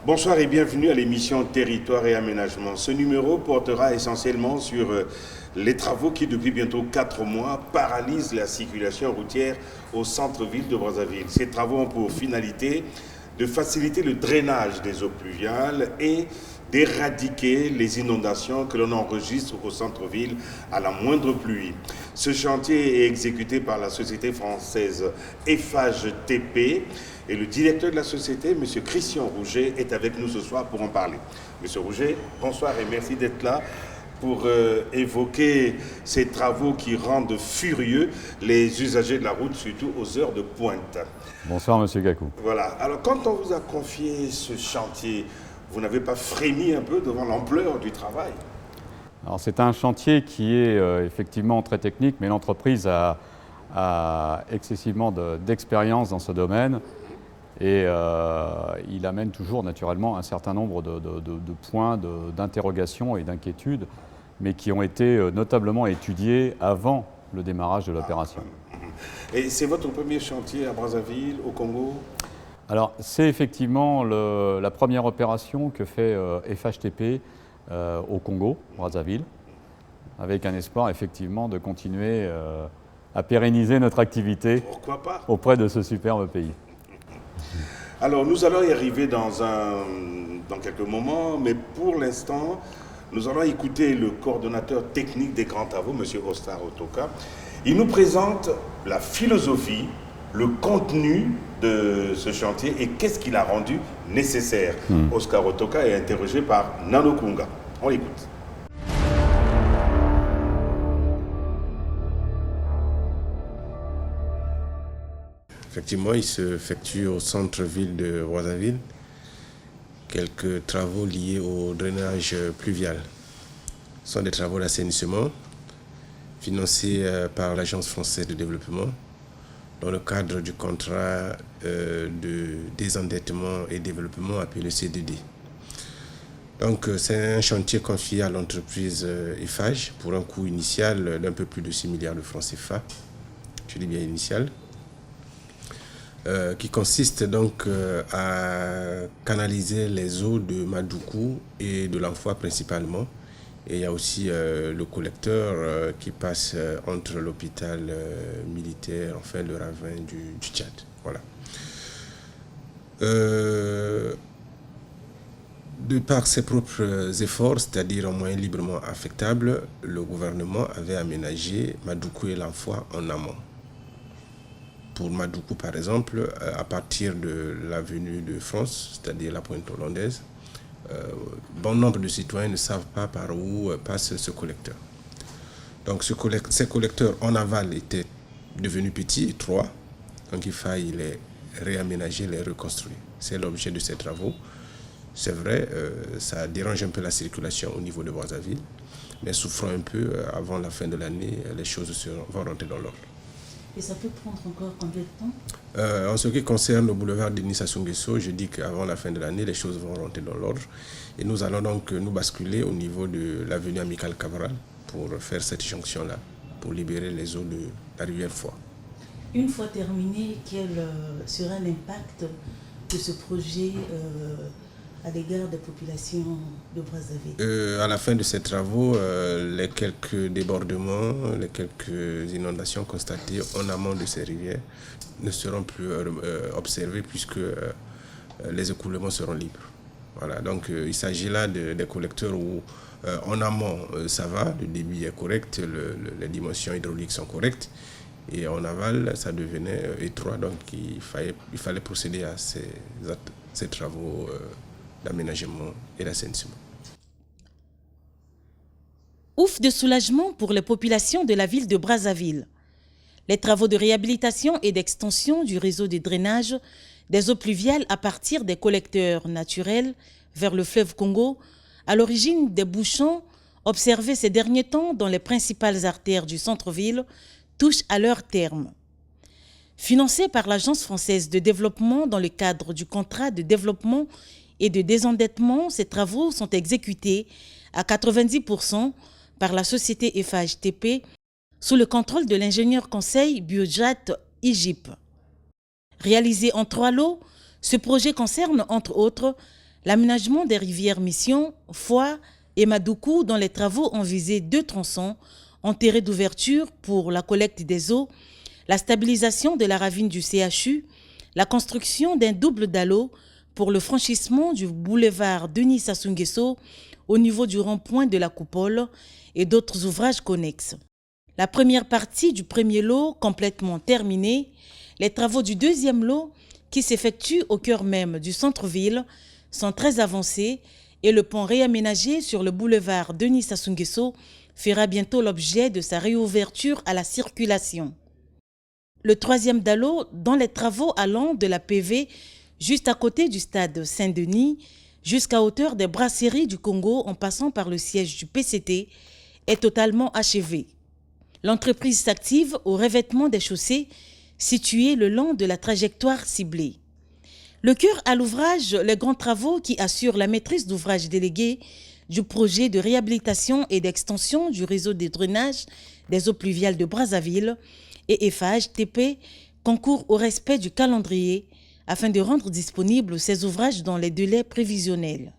Bonsoir et bienvenue à l'émission Territoire et Aménagement. Ce numéro portera essentiellement sur les travaux qui, depuis bientôt 4 mois, paralysent la circulation routière au centre-ville de Brazzaville. Ces travaux ont pour finalité de faciliter le drainage des eaux pluviales et d'éradiquer les inondations que l'on enregistre au centre-ville à la moindre pluie. Ce chantier est exécuté par la société française Eiffage TP et le directeur de la société, M. Christian Rouget, est avec nous ce soir pour en parler. M. Rouget, bonsoir et merci d'être là pour évoquer ces travaux qui rendent furieux les usagers de la route, surtout aux heures de pointe. Bonsoir Monsieur Gakou. Voilà, alors quand on vous a confié ce chantier, vous n'avez pas frémi un peu devant l'ampleur du travail? Alors c'est un chantier qui est effectivement très technique, mais l'entreprise a excessivement d'expérience dans ce domaine et il amène toujours naturellement un certain nombre de points d'interrogation et d'inquiétude, mais qui ont été notablement étudiés avant le démarrage de l'opération. Et c'est votre premier chantier à Brazzaville, au Congo? Alors c'est effectivement la première opération que fait FHTP au Congo, Brazzaville, avec un espoir effectivement de continuer à pérenniser notre activité auprès de ce superbe pays. Alors nous allons y arriver dans quelques moments, mais pour l'instant, nous allons écouter le coordonnateur technique des grands travaux, M. Oscar Otoka. Il nous présente la philosophie, le contenu de ce chantier et qu'est-ce qu'il a rendu nécessaire. Oscar Otoka est interrogé par Nano Kunga. On l'écoute. Effectivement, il se effectue au centre-ville de Brazzaville quelques travaux liés au drainage pluvial. Ce sont des travaux d'assainissement financés par l'Agence française de développement dans le cadre du contrat de désendettement et développement appelé C2D. Donc c'est un chantier confié à l'entreprise Eiffage pour un coût initial d'un peu plus de 6 milliards de francs CFA, je dis bien initial, qui consiste donc à canaliser les eaux de Madoukou et de l'Anfoua principalement. Et il y a aussi le collecteur qui passe entre l'hôpital militaire, enfin le ravin du Tchad. Voilà. De par ses propres efforts, c'est-à-dire en moyens librement affectables, le gouvernement avait aménagé Madoukou et l'Anfoua en amont. Pour Madoukou, par exemple, à partir de l'avenue de France, c'est-à-dire la pointe hollandaise, bon nombre de citoyens ne savent pas par où passe ce collecteur. Donc ces collecteurs en aval étaient devenus petits, étroits, donc il fallait les réaménager, les reconstruire. C'est l'objet de ces travaux. C'est vrai, ça dérange un peu la circulation au niveau de Brazzaville, mais souffrant un peu, avant la fin de l'année, les choses vont rentrer dans l'ordre. Et ça peut prendre encore combien de temps? En ce qui concerne le boulevard Denis Sassou Nguesso, je dis qu'avant la fin de l'année, les choses vont rentrer dans l'ordre. Et nous allons donc nous basculer au niveau de l'avenue Amical Cabral pour faire cette jonction-là, pour libérer les eaux de la rivière Foix. Une fois terminé, quel sera l'impact de ce projet à l'égard des populations de Brazzaville? À la fin de ces travaux, les quelques débordements, les quelques inondations constatées en amont de ces rivières ne seront plus observées puisque les écoulements seront libres. Voilà, donc il s'agit là des collecteurs où en amont ça va, le débit est correct, les dimensions hydrauliques sont correctes, et en aval ça devenait étroit, donc il fallait procéder à ces travaux d'aménagement et d'assainissement. Ouf de soulagement pour les populations de la ville de Brazzaville. Les travaux de réhabilitation et d'extension du réseau de drainage des eaux pluviales à partir des collecteurs naturels vers le fleuve Congo, à l'origine des bouchons observés ces derniers temps dans les principales artères du centre-ville, touchent à leur terme. Financés par l'Agence française de développement dans le cadre du contrat de développement et de désendettement, ces travaux sont exécutés à 90% par la société Eiffage TP sous le contrôle de l'ingénieur conseil Biojat Egypte. Réalisé en 3 lots, ce projet concerne entre autres L'aménagement des rivières Mission, Foix et Madoukou, dont les travaux ont visé 2 tronçons enterrés d'ouverture pour la collecte des eaux, la stabilisation de la ravine du CHU, la construction d'un double dallo pour le franchissement du boulevard Denis Sassou Nguesso au niveau du rond-point de la Coupole et d'autres ouvrages connexes. La première partie du premier lot complètement terminée, les travaux du deuxième lot qui s'effectuent au cœur même du centre-ville sont très avancés et le pont réaménagé sur le boulevard Denis Sassou Nguesso fera bientôt l'objet de sa réouverture à la circulation. Le troisième dallo, dont les travaux allant de la PV juste à côté du stade Saint-Denis jusqu'à hauteur des brasseries du Congo en passant par le siège du PCT, est totalement achevé. L'entreprise s'active au revêtement des chaussées situées le long de la trajectoire ciblée. Le cœur à l'ouvrage, les grands travaux qui assurent la maîtrise d'ouvrage déléguée du projet de réhabilitation et d'extension du réseau de drainage des eaux pluviales de Brazzaville et FAHTP concourent au respect du calendrier afin de rendre disponibles ces ouvrages dans les délais prévisionnels.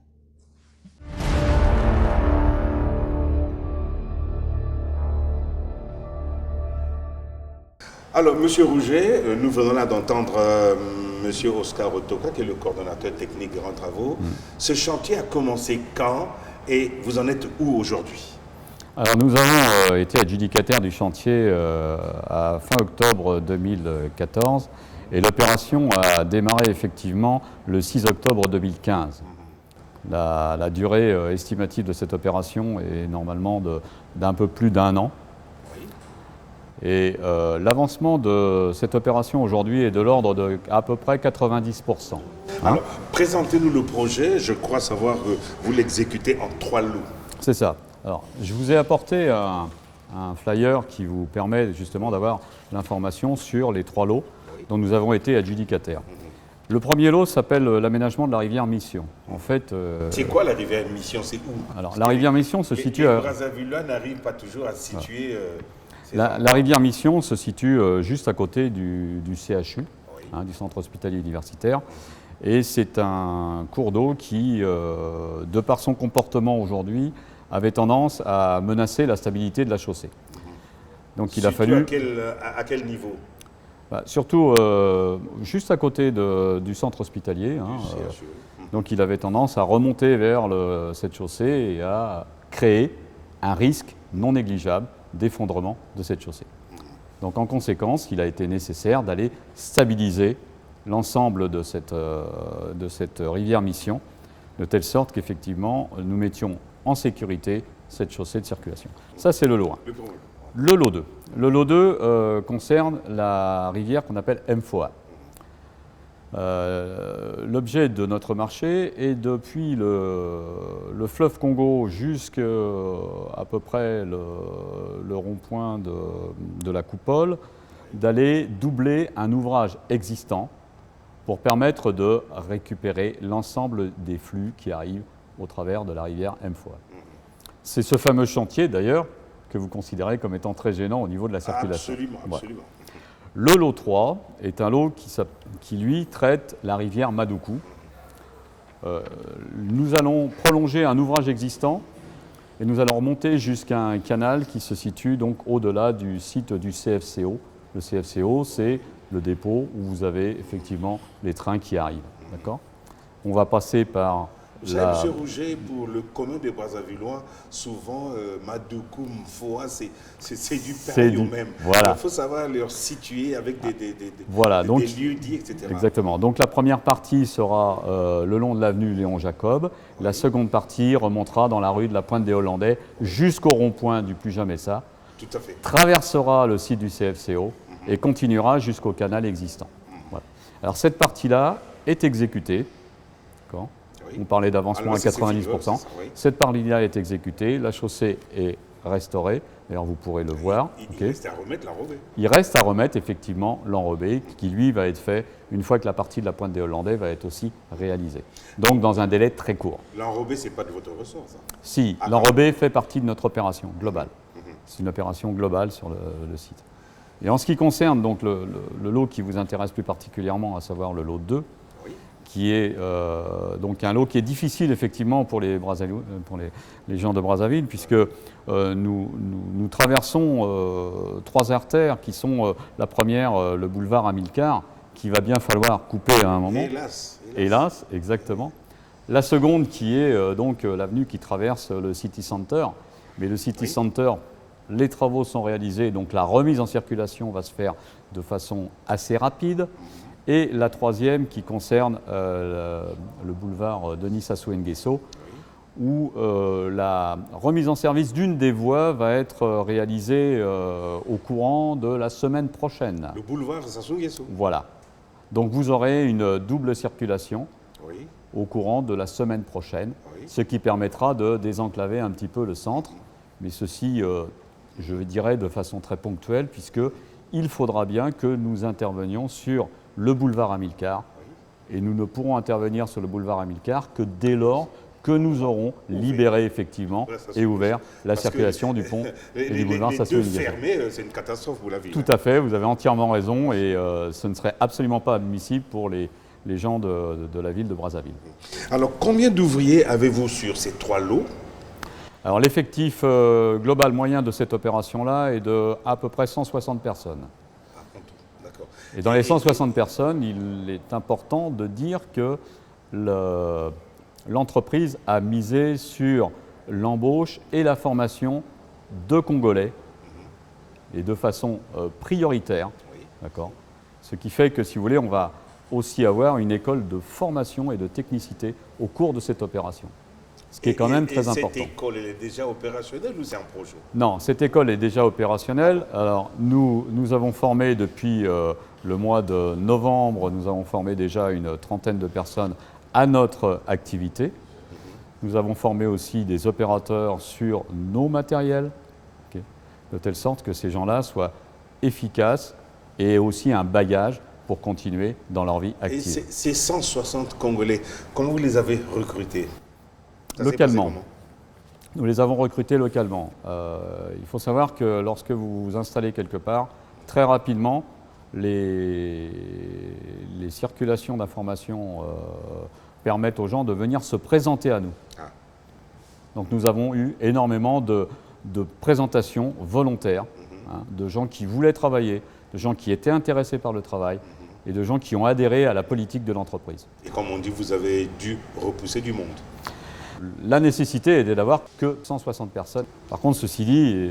Alors, M. Rouget, nous venons là d'entendre M. Oscar Otoka, qui est le coordonnateur technique Grands Travaux. Ce chantier a commencé quand et vous en êtes où aujourd'hui? Alors nous avons été adjudicataires du chantier à fin octobre 2014 et l'opération a démarré effectivement le 6 octobre 2015. La durée estimative de cette opération est normalement d'un peu plus d'1 an. Et l'avancement de cette opération aujourd'hui est de l'ordre de à peu près 90%. Alors, présentez-nous le projet. Je crois savoir que vous l'exécutez en 3 lots. C'est ça. Alors, je vous ai apporté un flyer qui vous permet justement d'avoir l'information sur les 3 lots dont nous avons été adjudicataires. Le premier lot s'appelle l'aménagement de la rivière Mission. En fait, c'est quoi la rivière Mission? C'est où? Alors, la rivière Mission se situe à... Les Brazzavillois n'arrivent pas toujours à se situer... La rivière Mission se situe juste à côté du CHU, du centre hospitalier universitaire. Et c'est un cours d'eau qui, de par son comportement aujourd'hui, avait tendance à menacer la stabilité de la chaussée. Donc il a fallu... À quel niveau? Surtout juste à côté du centre hospitalier. Donc il avait tendance à remonter vers cette chaussée et à créer un risque non négligeable d'effondrement de cette chaussée. Donc en conséquence, il a été nécessaire d'aller stabiliser l'ensemble de cette rivière Mission, de telle sorte qu'effectivement nous mettions en sécurité cette chaussée de circulation. Ça c'est le lot 1. Le lot 2. Le lot 2 concerne la rivière qu'on appelle Mfoa. L'objet de notre marché est depuis le fleuve Congo jusqu'à peu près le rond-point de la Coupole, d'aller doubler un ouvrage existant pour permettre de récupérer l'ensemble des flux qui arrivent au travers de la rivière Mfoa. C'est ce fameux chantier d'ailleurs que vous considérez comme étant très gênant au niveau de la circulation. Absolument, absolument. Voilà. Le lot 3 est un lot qui lui, traite la rivière Madoukou. Nous allons prolonger un ouvrage existant et nous allons remonter jusqu'à un canal qui se situe donc au-delà du site du CFCO. Le CFCO, c'est le dépôt où vous avez effectivement les trains qui arrivent. D'accord ? On va passer par... M. Rouget, pour le commun des Brazzavillois, souvent Madoukou, Mfoa, c'est du période même. Voilà. Il faut savoir leur situer avec des lieux dits, etc. Exactement. Donc la première partie sera le long de l'avenue Léon Jacob. La seconde partie remontera dans la rue de la Pointe des Hollandais jusqu'au rond-point du Puy-Jamessa. Tout à fait. Traversera le site du CFCO et continuera jusqu'au canal existant. Voilà. Alors cette partie-là est exécutée. D'accord ? On parlait d'avancement à 90%. Cette partie-là est exécutée, la chaussée est restaurée. D'ailleurs, vous pourrez le voir. Il reste à remettre l'enrobé. Il reste à remettre effectivement l'enrobé qui, lui, va être fait une fois que la partie de la Pointe des Hollandais va être aussi réalisée. Donc, dans un délai très court. L'enrobé, ce n'est pas de votre ressort, ça? Si, l'enrobé fait partie de notre opération globale. C'est une opération globale sur le site. Et en ce qui concerne donc le lot qui vous intéresse plus particulièrement, à savoir le lot 2, qui est donc un lot qui est difficile effectivement pour les gens de Brazzaville, puisque nous traversons 3 artères qui sont la première, le boulevard Amilcar, qui va bien falloir couper à un moment. Hélas, exactement. La seconde qui est donc l'avenue qui traverse le City Center, mais le City Center, les travaux sont réalisés, donc la remise en circulation va se faire de façon assez rapide. Et la troisième qui concerne le boulevard Denis Sassou Nguesso, où la remise en service d'une des voies va être réalisée au courant de la semaine prochaine. Le boulevard Sassou Nguesso. Voilà. Donc vous aurez une double circulation au courant de la semaine prochaine, ce qui permettra de désenclaver un petit peu le centre, mais ceci, je dirais, de façon très ponctuelle, puisqu'il faudra bien que nous intervenions sur le boulevard Amilcar, et nous ne pourrons intervenir sur le boulevard Amilcar que dès lors que nous aurons libéré effectivement et ouvert la circulation du pont et du boulevard Sassou Nguesso. Fermés, c'est une catastrophe, vous l'avez dit. Tout à fait, vous avez entièrement raison, et ce ne serait absolument pas admissible pour les gens de la ville de Brazzaville. Alors, combien d'ouvriers avez-vous sur ces 3 lots? Alors, l'effectif global moyen de cette opération-là est de à peu près 160 personnes. Et dans les 160 personnes, il est important de dire que l'entreprise a misé sur l'embauche et la formation de Congolais, et de façon prioritaire. D'accord. Ce qui fait que, si vous voulez, on va aussi avoir une école de formation et de technicité au cours de cette opération. Ce qui est quand même très important. Cette école, elle est déjà opérationnelle ou c'est un projet? Non, cette école est déjà opérationnelle. Alors, nous avons formé depuis le mois de novembre, nous avons formé déjà une trentaine de personnes à notre activité. Nous avons formé aussi des opérateurs sur nos matériels, de telle sorte que ces gens-là soient efficaces et aussi un bagage pour continuer dans leur vie active. Et ces 160 Congolais, comment vous les avez recrutés? Localement. Nous les avons recrutés localement. Il faut savoir que lorsque vous vous installez quelque part, très rapidement, les circulations d'informations permettent aux gens de venir se présenter à nous. Donc nous avons eu énormément de présentations volontaires, de gens qui voulaient travailler, de gens qui étaient intéressés par le travail et de gens qui ont adhéré à la politique de l'entreprise. Et comme on dit, vous avez dû repousser du monde. La nécessité était d'avoir que 160 personnes. Par contre, ceci dit,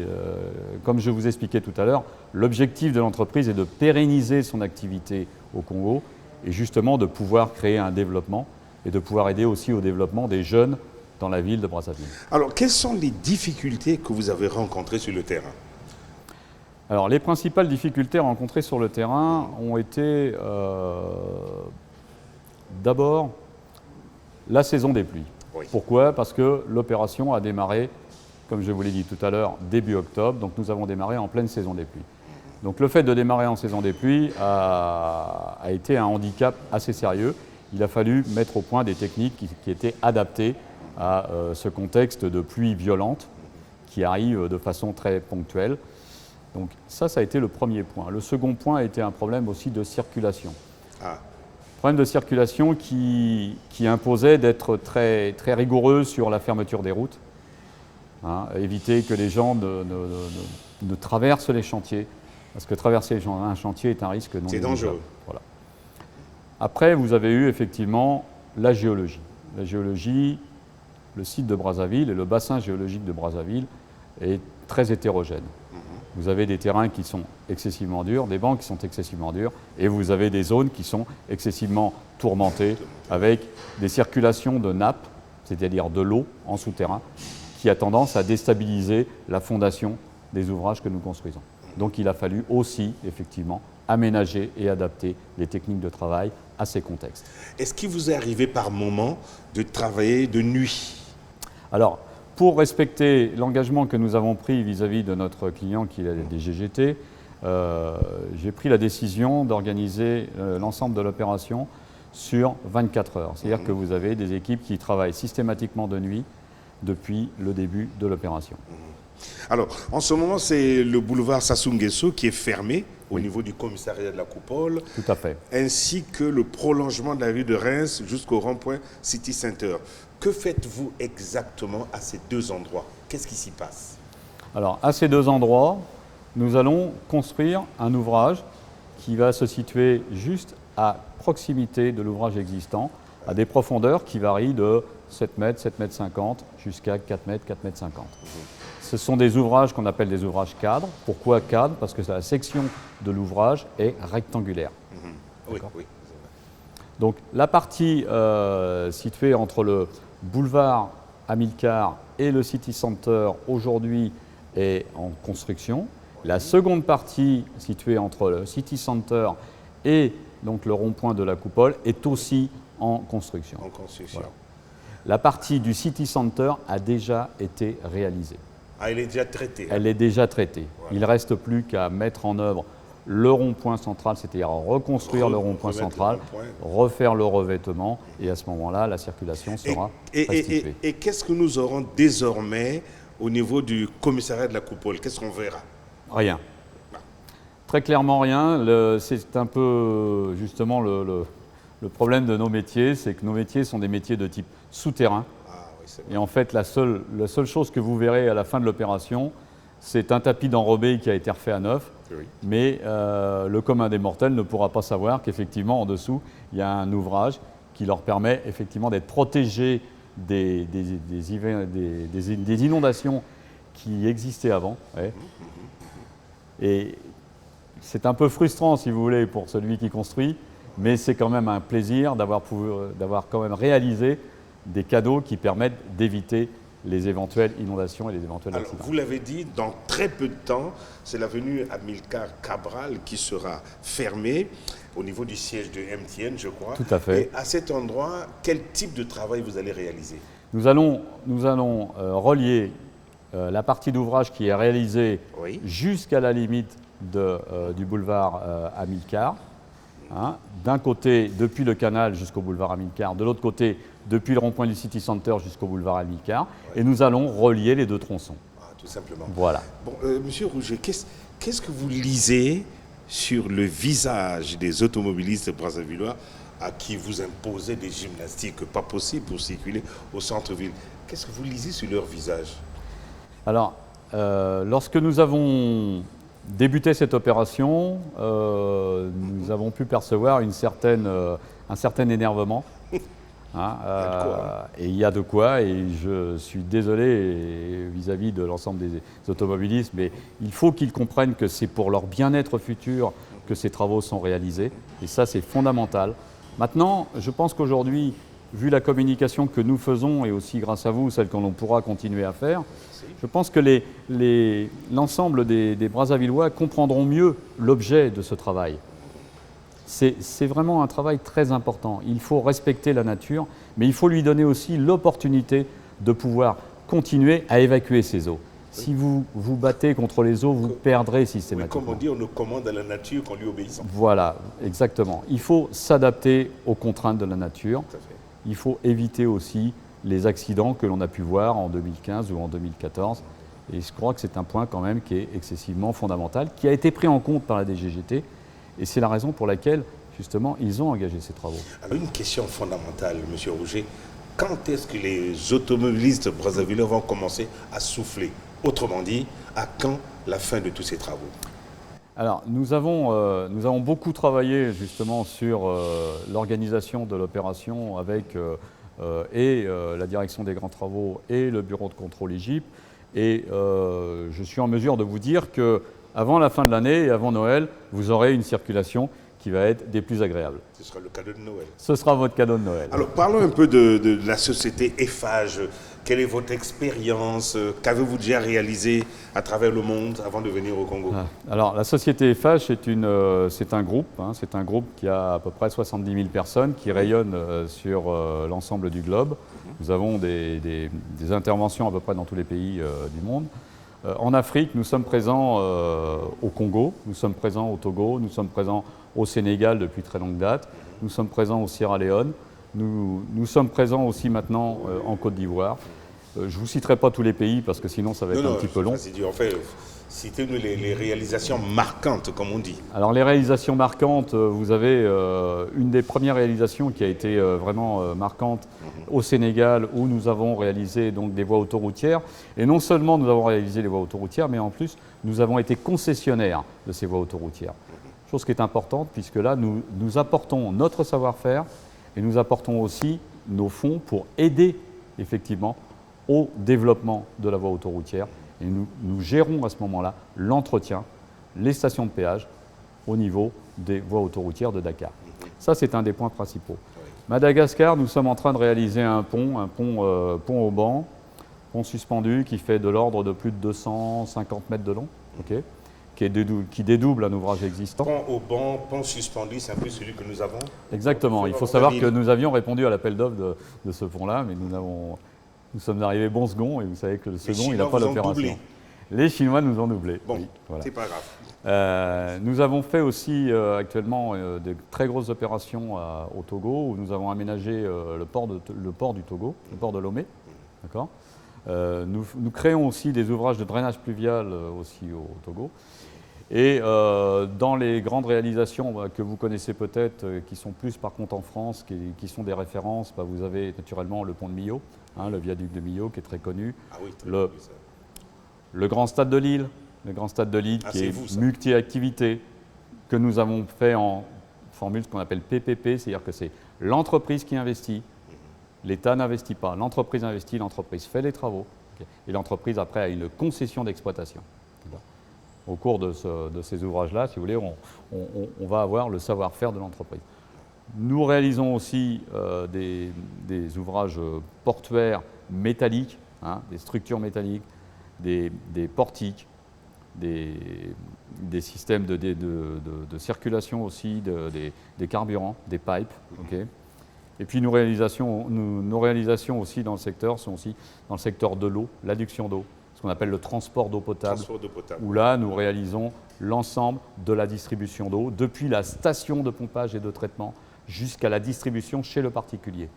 comme je vous expliquais tout à l'heure, l'objectif de l'entreprise est de pérenniser son activité au Congo et justement de pouvoir créer un développement et de pouvoir aider aussi au développement des jeunes dans la ville de Brazzaville. Alors, quelles sont les difficultés que vous avez rencontrées sur le terrain? Alors, les principales difficultés rencontrées sur le terrain ont été d'abord la saison des pluies. Pourquoi? Parce que l'opération a démarré, comme je vous l'ai dit tout à l'heure, début octobre, donc nous avons démarré en pleine saison des pluies. Donc le fait de démarrer en saison des pluies a été un handicap assez sérieux. Il a fallu mettre au point des techniques qui étaient adaptées à ce contexte de pluie violente qui arrive de façon très ponctuelle. Donc ça a été le premier point. Le second point a été un problème aussi de circulation. Problème de circulation qui imposait d'être très rigoureux sur la fermeture des routes, éviter que les gens ne traversent les chantiers, parce que traverser un chantier est un risque non négligeable. C'est dangereux. Voilà. Après, vous avez eu effectivement la géologie. La géologie, le site de Brazzaville et le bassin géologique de Brazzaville est très hétérogène. Vous avez des terrains qui sont excessivement durs, des bancs qui sont excessivement durs, et vous avez des zones qui sont excessivement tourmentées, avec des circulations de nappes, c'est-à-dire de l'eau en souterrain, qui a tendance à déstabiliser la fondation des ouvrages que nous construisons. Donc il a fallu aussi, effectivement, aménager et adapter les techniques de travail à ces contextes. Est-ce qu'il vous est arrivé par moment de travailler de nuit? Alors, pour respecter l'engagement que nous avons pris vis-à-vis de notre client qui est des GGT, j'ai pris la décision d'organiser l'ensemble de l'opération sur 24 heures. C'est-à-dire que vous avez des équipes qui travaillent systématiquement de nuit depuis le début de l'opération. Alors, en ce moment, c'est le boulevard Sassou Nguesso qui est fermé au niveau du commissariat de la Coupole. Tout à fait. Ainsi que le prolongement de la rue de Reims jusqu'au rond-point City Center. Que faites-vous exactement à ces deux endroits? Qu'est-ce qui s'y passe? Alors, à ces deux endroits, nous allons construire un ouvrage qui va se situer juste à proximité de l'ouvrage existant, à des profondeurs qui varient de 7 mètres, 7 mètres 50 jusqu'à 4 mètres, 4 mètres 50. Ce sont des ouvrages qu'on appelle des ouvrages cadres. Pourquoi cadres? Parce que la section de l'ouvrage est rectangulaire. Oui, oui. Donc la partie située entre le boulevard Amilcar et le City Center aujourd'hui est en construction. La seconde partie située entre le City Center et donc le rond-point de la Coupole est aussi en construction. En construction. Voilà. La partie du City Center a déjà été réalisée. Ah, elle est déjà traitée. Elle est déjà traitée. Voilà. Il ne reste plus qu'à mettre en œuvre le rond-point central, c'est-à-dire reconstruire le rond-point central, refaire le revêtement, et à ce moment-là, la circulation sera restituée. Et qu'est-ce que nous aurons désormais au niveau du commissariat de la Coupole? Qu'est-ce qu'on verra? Rien. Très clairement rien. C'est un peu justement le problème de nos métiers, c'est que nos métiers sont des métiers de type souterrain. Et en fait, la seule chose que vous verrez à la fin de l'opération, c'est un tapis d'enrobé qui a été refait à neuf. Oui. Mais le commun des mortels ne pourra pas savoir qu'effectivement, en dessous, il y a un ouvrage qui leur permet effectivement d'être protégés des inondations qui existaient avant. Ouais. Et c'est un peu frustrant, si vous voulez, pour celui qui construit, mais c'est quand même un plaisir d'avoir quand même réalisé des cadeaux qui permettent d'éviter les éventuelles inondations et les éventuels accidents. Alors, vous l'avez dit, dans très peu de temps, c'est l'avenue Amilcar Cabral qui sera fermée au niveau du siège de MTN, je crois. Tout à fait. Et à cet endroit, quel type de travail vous allez réaliser? Nous allons relier la partie d'ouvrage qui est réalisée jusqu'à la limite du boulevard Amilcar. Hein, d'un côté, depuis le canal jusqu'au boulevard Amilcar, de l'autre côté, depuis le rond-point du City Center jusqu'au boulevard Amilcar, et nous allons relier les deux tronçons. Ah, tout simplement. Voilà. Bon, Monsieur Rouget, qu'est-ce que vous lisez sur le visage des automobilistes brazzavillois à qui vous imposez des gymnastiques pas possibles pour circuler au centre-ville? Qu'est-ce que vous lisez sur leur visage? Alors, lorsque nous avons débuté cette opération, nous avons pu percevoir un certain énervement. Hein, et il y a de quoi, et je suis désolé vis-à-vis de l'ensemble des automobilistes, mais il faut qu'ils comprennent que c'est pour leur bien-être futur que ces travaux sont réalisés, et ça c'est fondamental. Maintenant, je pense qu'aujourd'hui, vu la communication que nous faisons, et aussi grâce à vous, celle qu'on pourra continuer à faire, je pense que l'ensemble des Brazzavillois comprendront mieux l'objet de ce travail. C'est vraiment un travail très important. Il faut respecter la nature, mais il faut lui donner aussi l'opportunité de pouvoir continuer à évacuer ces eaux. Si vous vous battez contre les eaux, vous perdrez systématiquement. Oui, comme on dit, on ne commande à la nature qu'en lui obéissant. Voilà, exactement. Il faut s'adapter aux contraintes de la nature. Tout à fait. Il faut éviter aussi les accidents que l'on a pu voir en 2015 ou en 2014. Et je crois que c'est un point quand même qui est excessivement fondamental, qui a été pris en compte par la DGGT. Et c'est la raison pour laquelle, justement, ils ont engagé ces travaux. Alors, une question fondamentale, M. Rouget. Quand est-ce que les automobilistes brazzavillois vont commencer à souffler? Autrement dit, à quand la fin de tous ces travaux? Alors, nous avons beaucoup travaillé, justement, sur l'organisation de l'opération avec la direction des grands travaux et le bureau de contrôle Égypte. Et je suis en mesure de vous dire que avant la fin de l'année et avant Noël, vous aurez une circulation qui va être des plus agréables. Ce sera le cadeau de Noël. Ce sera votre cadeau de Noël. Alors, parlons un peu de la société Eiffage. Quelle est votre expérience? Qu'avez-vous déjà réalisé à travers le monde avant de venir au Congo? Alors, la société Eiffage, c'est un groupe. Hein, c'est un groupe qui a à peu près 70 000 personnes qui rayonnent sur l'ensemble du globe. Nous avons des interventions à peu près dans tous les pays du monde. En Afrique, nous sommes présents au Congo, nous sommes présents au Togo, nous sommes présents au Sénégal depuis très longue date, nous sommes présents au Sierra Leone, nous sommes présents aussi maintenant en Côte d'Ivoire. Je ne vous citerai pas tous les pays parce que sinon ça va être un petit peu long. En fait, citez-nous les réalisations marquantes, comme on dit. Alors les réalisations marquantes, vous avez une des premières réalisations qui a été vraiment marquante au Sénégal, où nous avons réalisé donc des voies autoroutières. Et non seulement nous avons réalisé les voies autoroutières, mais en plus nous avons été concessionnaires de ces voies autoroutières. Chose qui est importante puisque là nous apportons notre savoir-faire et nous apportons aussi nos fonds pour aider effectivement au développement de la voie autoroutière. Et nous gérons à ce moment-là l'entretien, les stations de péage au niveau des voies autoroutières de Dakar. Ça, c'est un des points principaux. Madagascar, nous sommes en train de réaliser un pont au banc, pont suspendu qui fait de l'ordre de plus de 250 mètres de long, qui dédouble un ouvrage existant. Pont au banc, pont suspendu, c'est un peu celui que nous avons. Exactement. Il faut savoir que nous avions répondu à l'appel d'offre de ce pont-là, mais nous sommes arrivés bon second, et vous savez que le second, il n'a pas l'opération. Les Chinois nous ont doublé. Bon, oui, voilà. C'est pas grave. Nous avons fait aussi actuellement de très grosses opérations au Togo, où nous avons aménagé le port du Togo, le port de Lomé. D'accord. Nous créons aussi des ouvrages de drainage pluvial aussi au Togo. Et dans les grandes réalisations que vous connaissez peut-être, qui sont plus par contre en France, qui sont des références, vous avez naturellement le pont de Millau, le viaduc de Millau qui est très connu. Ah oui, le grand stade de Lille, qui est multi-activité, que nous avons fait en formule ce qu'on appelle PPP, c'est-à-dire que c'est l'entreprise qui investit, l'État n'investit pas, l'entreprise investit, l'entreprise fait les travaux, et l'entreprise après a une concession d'exploitation. Au cours de ces ouvrages-là, si vous voulez, on va avoir le savoir-faire de l'entreprise. Nous réalisons aussi des ouvrages portuaires métalliques, des structures métalliques, des portiques, des systèmes de circulation aussi, des carburants, des pipes. Et puis nos réalisations aussi dans le secteur sont aussi dans le secteur de l'eau, l'adduction d'eau, ce qu'on appelle le transport d'eau potable, où là nous réalisons l'ensemble de la distribution d'eau, depuis la station de pompage et de traitement jusqu'à la distribution chez le particulier.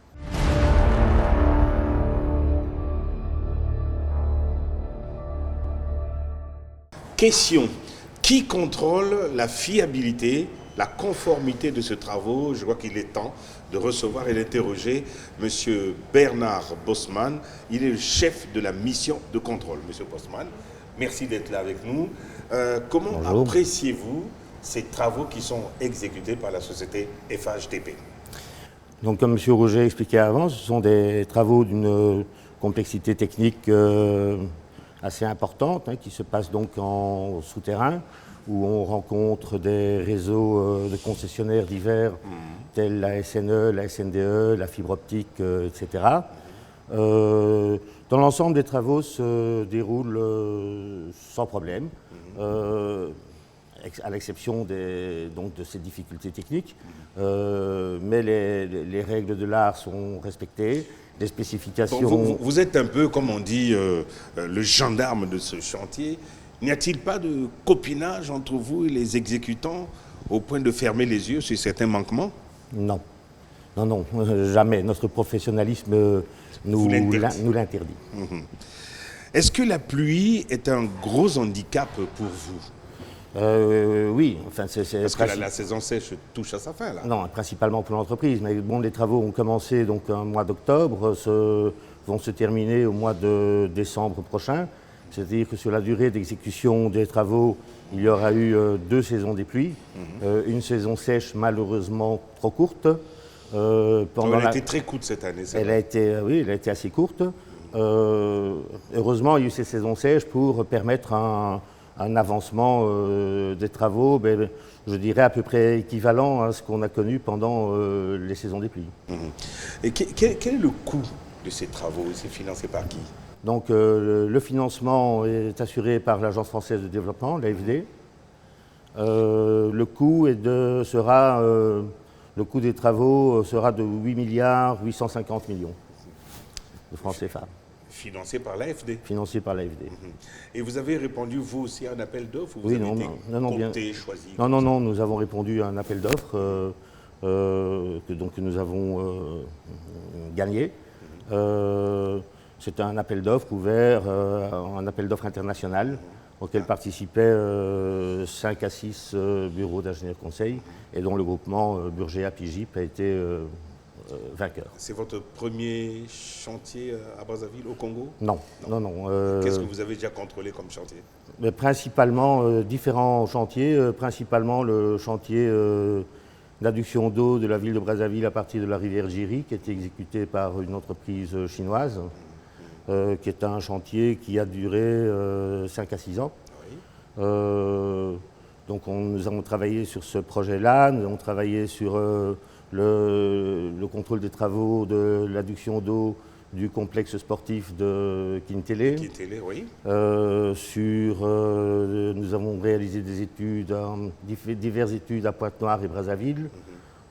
Question. Qui contrôle la fiabilité, la conformité de ce travaux? Je vois qu'il est temps de recevoir et d'interroger M. Bernard Bosman. Il est le chef de la mission de contrôle. M. Bosman, merci d'être là avec nous. Comment appréciez-vous ces travaux qui sont exécutés par la société FHTP? Donc, comme M. Roger expliquait avant, ce sont des travaux d'une complexité technique assez importante, qui se passent donc en souterrain, où on rencontre des réseaux de concessionnaires divers, tels la SNE, la SNDE, la fibre optique, etc. Dans l'ensemble, des travaux se déroulent sans problème, à l'exception de ces difficultés techniques. Mais les règles de l'art sont respectées. Les spécifications... Vous êtes un peu, comme on dit, le gendarme de ce chantier. N'y a-t-il pas de copinage entre vous et les exécutants au point de fermer les yeux sur certains manquements? Non. Non, jamais. Notre professionnalisme nous l'interdit. Est-ce que la pluie est un gros handicap pour vous? Oui. Parce que la saison sèche touche à sa fin, là. Non, principalement pour l'entreprise. Mais bon, les travaux ont commencé donc un mois d'octobre, vont se terminer au mois de décembre prochain. C'est-à-dire que sur la durée d'exécution des travaux, il y aura eu 2 saisons des pluies. Une saison sèche malheureusement trop courte. Elle a été très courte cette année. Elle a été assez courte. Heureusement, il y a eu ces saisons sèches pour permettre un avancement des travaux, je dirais à peu près équivalent à ce qu'on a connu pendant les saisons des pluies. Et quel est le coût de ces travaux? C'est financé par qui? Donc le financement est assuré par l'Agence française de développement, l'AFD. Le coût des travaux sera de 8 milliards 850 millions de francs CFA. Financé par l'AFD? Financé par l'AFD. Et vous avez répondu, vous aussi, à un appel d'offres? Oui, choisi? Non, nous avons répondu à un appel d'offres que nous avons gagné. C'était un appel d'offres ouvert, un appel d'offres international, auquel participaient 5 à 6 bureaux d'ingénieurs conseils, et dont le groupement Burgea-Pigip a été vainqueur. C'est votre premier chantier à Brazzaville, au Congo? Non. Qu'est-ce que vous avez déjà contrôlé comme chantier? Mais principalement différents chantiers, principalement le chantier d'adduction d'eau de la ville de Brazzaville à partir de la rivière Jiri, qui a été exécuté par une entreprise chinoise, qui est un chantier qui a duré 5 à 6 ans. Oui. Donc nous avons travaillé sur ce projet-là, nous avons travaillé sur le contrôle des travaux de l'adduction d'eau du complexe sportif de Kintélé. Kintélé, oui. Nous avons réalisé des études, diverses études à Pointe-Noire et Brazzaville.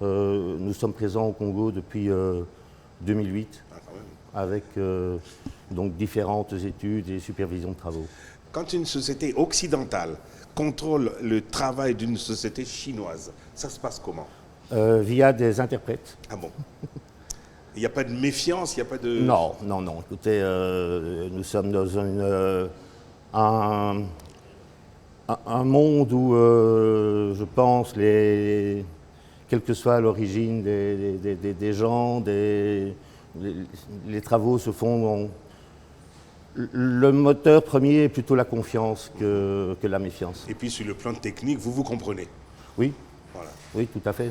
Nous sommes présents au Congo depuis 2008, avec donc différentes études et supervisions de travaux. Quand une société occidentale contrôle le travail d'une société chinoise, ça se passe comment? Via des interprètes. Ah bon? Il n'y a pas de méfiance, il n'y a pas de... Non. Écoutez, nous sommes dans un monde où, je pense, quelle que soit l'origine des gens, les travaux se font... Le moteur premier est plutôt la confiance que la méfiance. Et puis sur le plan technique, vous comprenez? Oui. Voilà. Oui, tout à fait.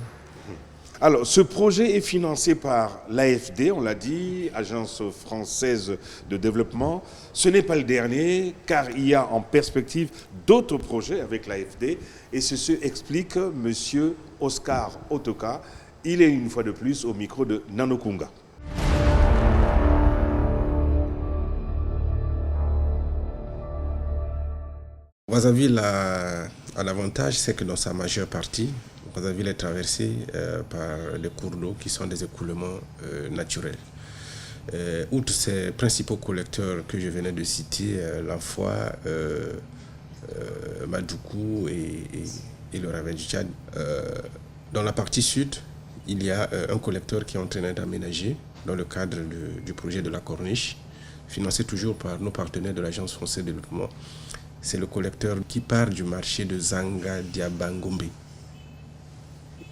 Alors, ce projet est financé par l'AFD, on l'a dit, Agence française de développement. Ce n'est pas le dernier, car il y a en perspective d'autres projets avec l'AFD. Et ceci explique M. Oscar Otoka. Il est une fois de plus au micro de Nanokunga. Brazzaville a l'avantage, c'est que dans sa majeure partie, Brazzaville est traversée par des cours d'eau qui sont des écoulements naturels. Outre ces principaux collecteurs que je venais de citer, l'Anfoua, Madoukou et le ravin du Tchad, dans la partie sud, il y a un collecteur qui est en train d'aménager dans le cadre du projet de la Corniche, financé toujours par nos partenaires de l'Agence française de développement. C'est le collecteur qui part du marché de Zanga-Diabangombe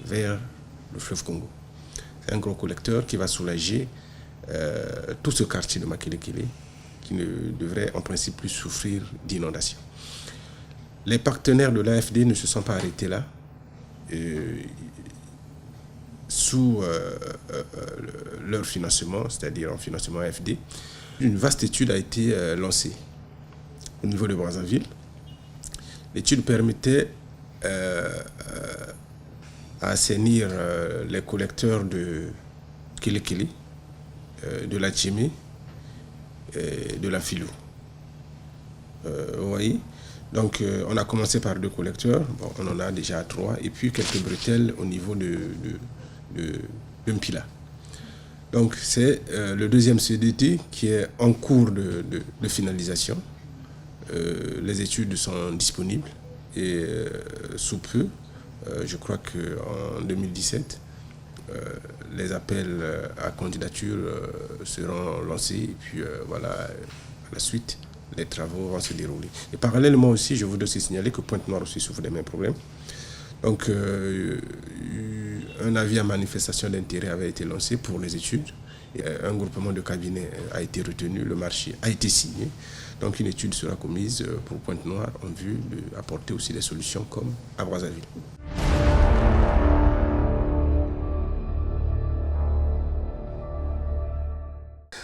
vers le fleuve Congo. C'est un gros collecteur qui va soulager tout ce quartier de Makelekele qui ne devrait en principe plus souffrir d'inondations. Les partenaires de l'AFD ne se sont pas arrêtés là. Sous leur financement, c'est-à-dire en financement AFD, une vaste étude a été lancée au niveau de Brazzaville. L'étude permettait à assainir les collecteurs de Kelekele, de la Tchémé et de la Filou. Vous voyez? Donc on a commencé par 2 collecteurs, bon, on en a déjà 3, et puis quelques bretelles au niveau de Mpila. Donc c'est le deuxième CDT qui est en cours de finalisation. Les études sont disponibles et sous peu, je crois qu'en 2017, les appels à candidature seront lancés et puis voilà, à la suite, les travaux vont se dérouler. Et parallèlement aussi, je voudrais aussi signaler que Pointe-Noire aussi souffre des mêmes problèmes. Donc un avis à manifestation d'intérêt avait été lancé pour les études. Un groupement de cabinets a été retenu, le marché a été signé. Donc une étude sera commise pour Pointe-Noire en vue d'apporter aussi des solutions comme à Brazzaville.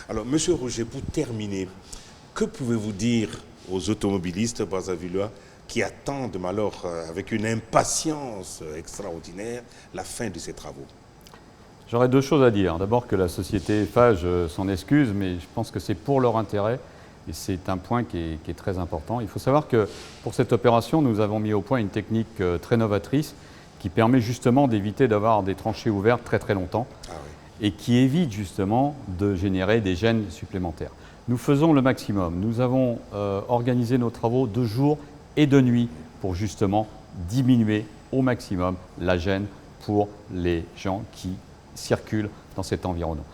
Alors, Monsieur Roger, pour terminer, que pouvez-vous dire aux automobilistes brazzavillois qui attendent alors avec une impatience extraordinaire la fin de ces travaux? J'aurais 2 choses à dire. D'abord que la société Eiffage s'en excuse, mais je pense que c'est pour leur intérêt et c'est un point qui est très important. Il faut savoir que pour cette opération, nous avons mis au point une technique très novatrice qui permet justement d'éviter d'avoir des tranchées ouvertes très longtemps et qui évite justement de générer des gênes supplémentaires. Nous faisons le maximum. Nous avons organisé nos travaux de jour et de nuit pour justement diminuer au maximum la gêne pour les gens qui circulent dans cet environnement.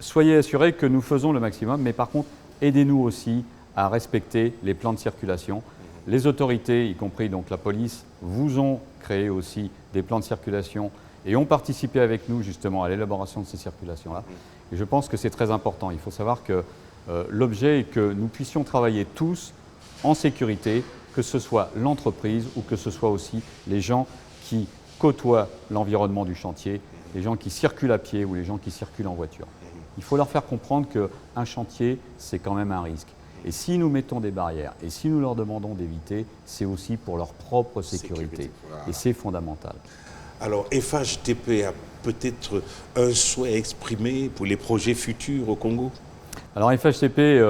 soyez assurés que nous faisons le maximum, mais par contre, aidez-nous aussi à respecter les plans de circulation. Les autorités, y compris donc la police, vous ont créé aussi des plans de circulation et ont participé avec nous justement à l'élaboration de ces circulations-là. Et je pense que c'est très important. Il faut savoir que l'objet est que nous puissions travailler tous en sécurité, que ce soit l'entreprise ou que ce soit aussi les gens qui côtoient l'environnement du chantier, les gens qui circulent à pied ou les gens qui circulent en voiture. Il faut leur faire comprendre qu'un chantier, c'est quand même un risque. Et si nous mettons des barrières et si nous leur demandons d'éviter, c'est aussi pour leur propre sécurité. Voilà. Et c'est fondamental. Alors, FHTP a peut-être un souhait exprimé pour les projets futurs au Congo? Alors, FHTP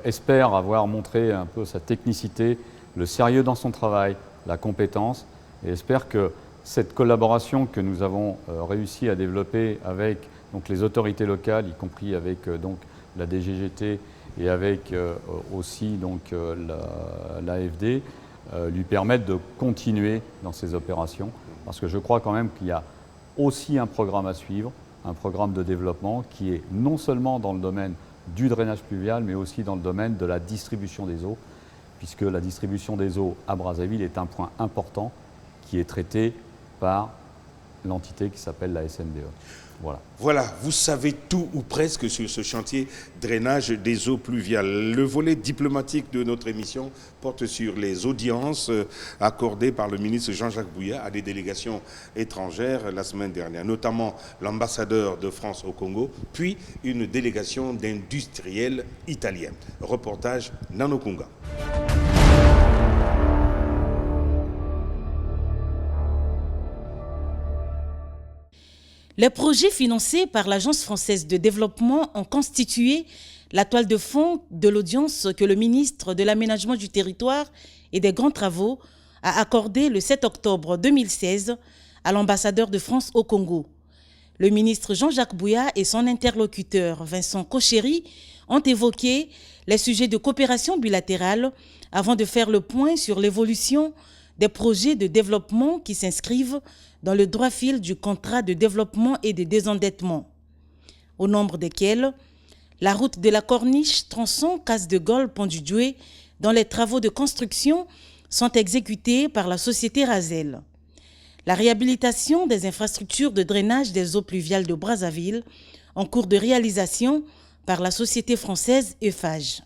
espère avoir montré un peu sa technicité, le sérieux dans son travail, la compétence, et espère que cette collaboration que nous avons réussi à développer avec donc, les autorités locales, y compris avec donc, la DGGT et avec aussi donc, l'AFD, lui permettent de continuer dans ces opérations. Parce que je crois quand même qu'il y a aussi un programme à suivre, un programme de développement qui est non seulement dans le domaine du drainage pluvial, mais aussi dans le domaine de la distribution des eaux, puisque la distribution des eaux à Brazzaville est un point important qui est traité par l'entité qui s'appelle la SNDE. Voilà, vous savez tout ou presque sur ce chantier drainage des eaux pluviales. Le volet diplomatique de notre émission porte sur les audiences accordées par le ministre Jean-Jacques Bouya à des délégations étrangères la semaine dernière, notamment l'ambassadeur de France au Congo, puis une délégation d'industriels italiens. Reportage Nano Kunga. Les projets financés par l'Agence française de développement ont constitué la toile de fond de l'audience que le ministre de l'Aménagement du territoire et des grands travaux a accordée le 7 octobre 2016 à l'ambassadeur de France au Congo. Le ministre Jean-Jacques Bouya et son interlocuteur Vincent Kocheri ont évoqué les sujets de coopération bilatérale avant de faire le point sur l'évolution des projets de développement qui s'inscrivent dans le droit fil du contrat de développement et de désendettement, au nombre desquels la route de la Corniche, tronçon Casse-de-Gaulle-Pont du Douai, dont les travaux de construction sont exécutés par la société Razel. La réhabilitation des infrastructures de drainage des eaux pluviales de Brazzaville, en cours de réalisation par la société française Eiffage.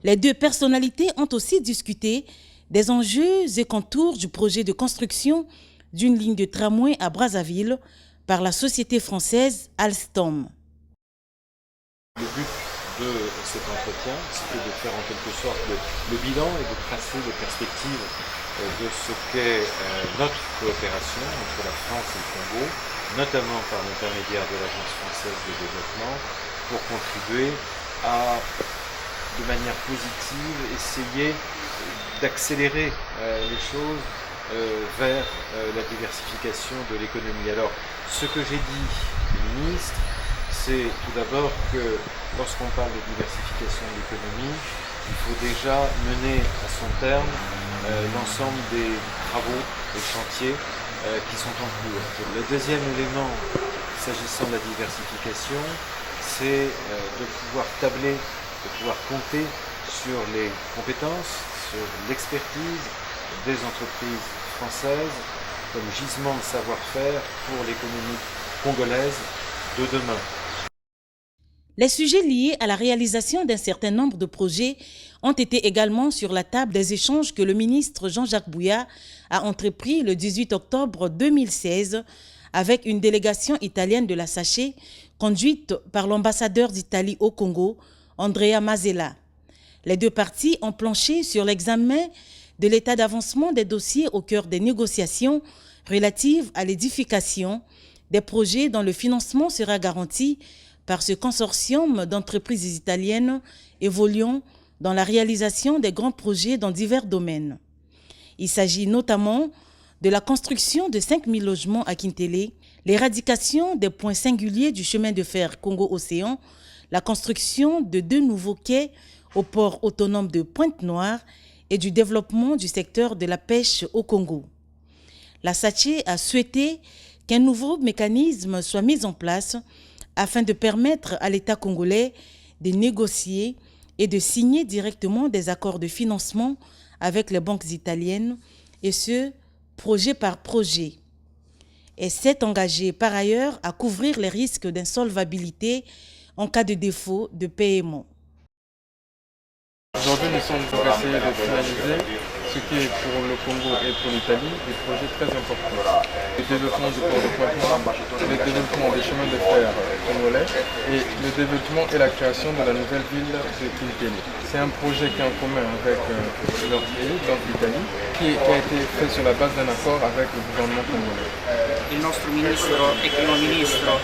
Les deux personnalités ont aussi discuté des enjeux et contours du projet de construction d'une ligne de tramway à Brazzaville par la société française Alstom. Le but de cet entretien, c'était de faire en quelque sorte le bilan et de tracer les perspectives de ce qu'est notre coopération entre la France et le Congo, notamment par l'intermédiaire de l'Agence française de développement, pour contribuer à, de manière positive, essayer d'accélérer les choses vers la diversification de l'économie. Alors, ce que j'ai dit, ministre, c'est tout d'abord que lorsqu'on parle de diversification de l'économie, il faut déjà mener à son terme l'ensemble des travaux, des chantiers qui sont en cours. Le deuxième élément, s'agissant de la diversification, c'est de pouvoir tabler, de pouvoir compter sur les compétences, sur l'expertise des entreprises françaises comme gisement de savoir-faire pour l'économie congolaise de demain. Les sujets liés à la réalisation d'un certain nombre de projets ont été également sur la table des échanges que le ministre Jean-Jacques Bouya a entrepris le 18 octobre 2016 avec une délégation italienne de la SACE conduite par l'ambassadeur d'Italie au Congo, Andrea Mazella. Les deux parties ont planché sur l'examen de l'état d'avancement des dossiers au cœur des négociations relatives à l'édification des projets dont le financement sera garanti par ce consortium d'entreprises italiennes évoluant dans la réalisation des grands projets dans divers domaines. Il s'agit notamment de la construction de 5000 logements à Kintélé, l'éradication des points singuliers du chemin de fer Congo-Océan, la construction de 2 nouveaux quais au port autonome de Pointe-Noire et du développement du secteur de la pêche au Congo. La SACE a souhaité qu'un nouveau mécanisme soit mis en place afin de permettre à l'État congolais de négocier et de signer directement des accords de financement avec les banques italiennes, et ce, projet par projet. Et s'est engagé par ailleurs à couvrir les risques d'insolvabilité en cas de défaut de paiement. Aujourd'hui, nous sommes pour essayer de finaliser ce qui est pour le Congo et pour l'Italie des projets très importants. Le développement du port de Pointe-Noire, le développement des chemins de fer congolais et le développement et la création de la nouvelle ville de Kinkeni. C'est un projet qui est en commun avec leur pays, donc l'Italie, qui a été fait sur la base d'un accord avec le gouvernement congolais. Il nostro ministro e primo ministro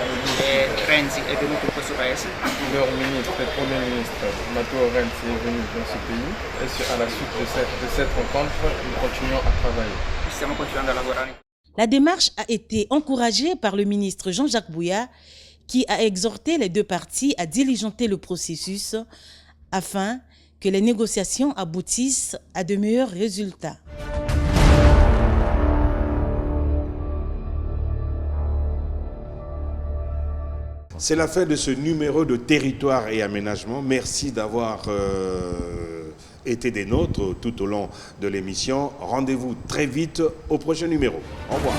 Renzi è venuto in questo paese. Leur ministre et premier ministre Matteo Renzi est venu dans ce pays et à la suite de cette rencontre, nous continuons à travailler. Stiamo continuando a lavorare. La démarche a été encouragée par le ministre Jean-Jacques Bouya, qui a exhorté les deux parties à diligenter le processus afin que les négociations aboutissent à de meilleurs résultats. C'est la fin de ce numéro de Territoire et Aménagement. Merci d'avoir été des nôtres tout au long de l'émission. Rendez-vous très vite au prochain numéro. Au revoir.